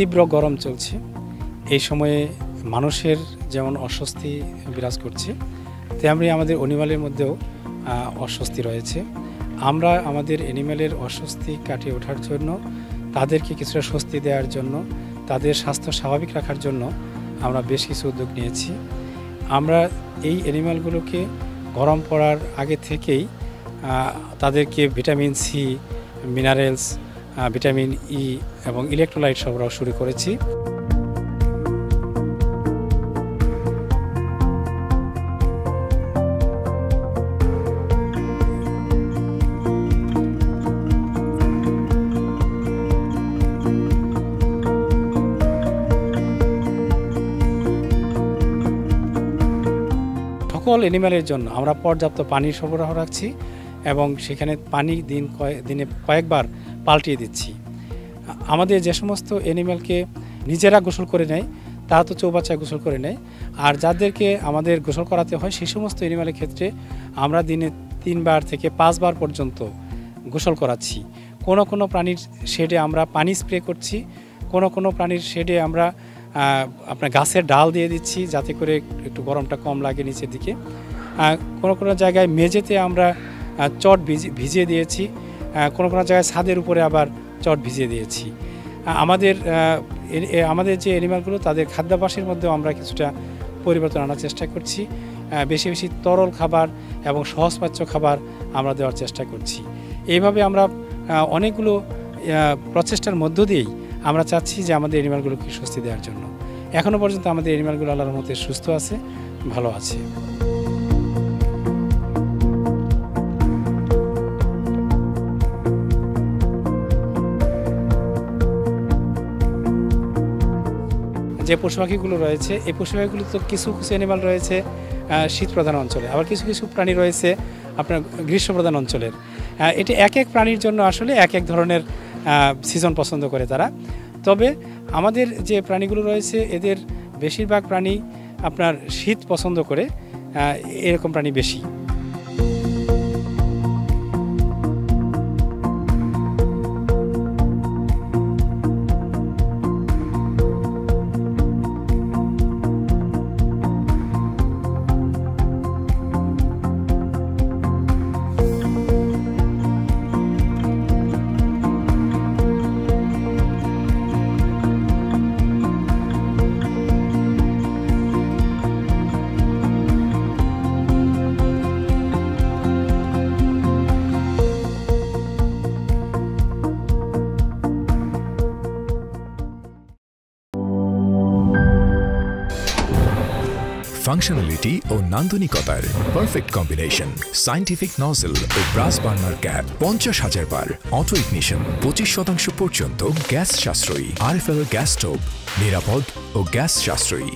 তীব্র গরম চলছে। এই সময়ে মানুষের যেমন অস্বস্তি বিরাজ করছে, তেমনি আমাদের অ্যানিমালের মধ্যেও অস্বস্তি রয়েছে। আমরা আমাদের অ্যানিমালের অস্বস্তি কাটিয়ে ওঠার জন্য, তাদেরকে কিছুটা স্বস্তি দেওয়ার জন্য, তাদের স্বাস্থ্য স্বাভাবিক রাখার জন্য আমরা বেশ কিছু উদ্যোগ নিয়েছি। আমরা এই অ্যানিমালগুলোকে গরম পড়ার আগে থেকেই তাদেরকে vitamin C, minerals, vitamin E এবং ইলেকট্রোলাইট সরবরাহ শুরু করেছি। সকল অ্যানিমালের জন্য আমরা পর্যাপ্ত পানির সরবরাহ রাখছি এবং সেখানে পানি দিনে কয়েকবার পাল্টিয়ে দিচ্ছি। আমাদের যে সমস্ত অ্যানিমালকে নিজেরা গোসল করে নেয়, তারা তো চৌবাচ্চায় গোসল করে নেয়, আর যাদেরকে আমাদের গোসল করাতে হয় সেই সমস্ত অ্যানিমালের ক্ষেত্রে আমরা দিনে 3 বার থেকে 5 বার পর্যন্ত গোসল করাচ্ছি। কোনো প্রাণীর শেডে আমরা পানি স্প্রে করছি, কোনো প্রাণীর শেডে আমরা আপনার গাছের ডাল দিয়ে দিচ্ছি যাতে করে একটু গরমটা কম লাগে নিচের দিকে। কোনো জায়গায় মেঝেতে আমরা চট ভিজিয়ে দিয়েছি, কোনো জায়গায় ছাদের উপরে আবার চট ভিজিয়ে দিয়েছি। আমাদের যে অ্যানিমালগুলো তাদের খাদ্যাভ্যাসের মধ্যেও আমরা কিছুটা পরিবর্তন আনার চেষ্টা করছি। বেশি বেশি তরল খাবার এবং সহজপাচ্য খাবার আমরা দেওয়ার চেষ্টা করছি। এইভাবে আমরা অনেকগুলো প্রচেষ্টার মধ্য দিয়েই আমরা চাচ্ছি যে আমাদের অ্যানিমালগুলোকে স্বস্তি দেওয়ার জন্য। এখনও পর্যন্ত আমাদের অ্যানিমালগুলো আল্লাহর রহমতে সুস্থ আছে, ভালো আছে। যে পশু পাখিগুলো রয়েছে, এই পশু পাখিগুলো তো কিছু অ্যানিমাল রয়েছে শীত প্রধান অঞ্চলে, আবার কিছু প্রাণী রয়েছে আপনার গ্রীষ্ম প্রধান অঞ্চলের। এটি এক প্রাণীর জন্য আসলে এক ধরনের সিজন পছন্দ করে তারা। তবে আমাদের যে প্রাণীগুলো রয়েছে এদের বেশিরভাগ প্রাণী আপনার শীত পছন্দ করে, এরকম প্রাণী বেশি। ফাংশনালিটি ও নান্দনিকতার পারফেক্ট কম্বিনেশন। সায়েন্টিফিক নজল ও ব্রাস বার্নার ক্যাপ 50,000 বার। অটো ইগনিশন 25% পর্যন্ত গ্যাস সাশ্রয়ী। RFL গ্যাস স্টোভ নিরাপদ ও গ্যাস সাশ্রয়ী।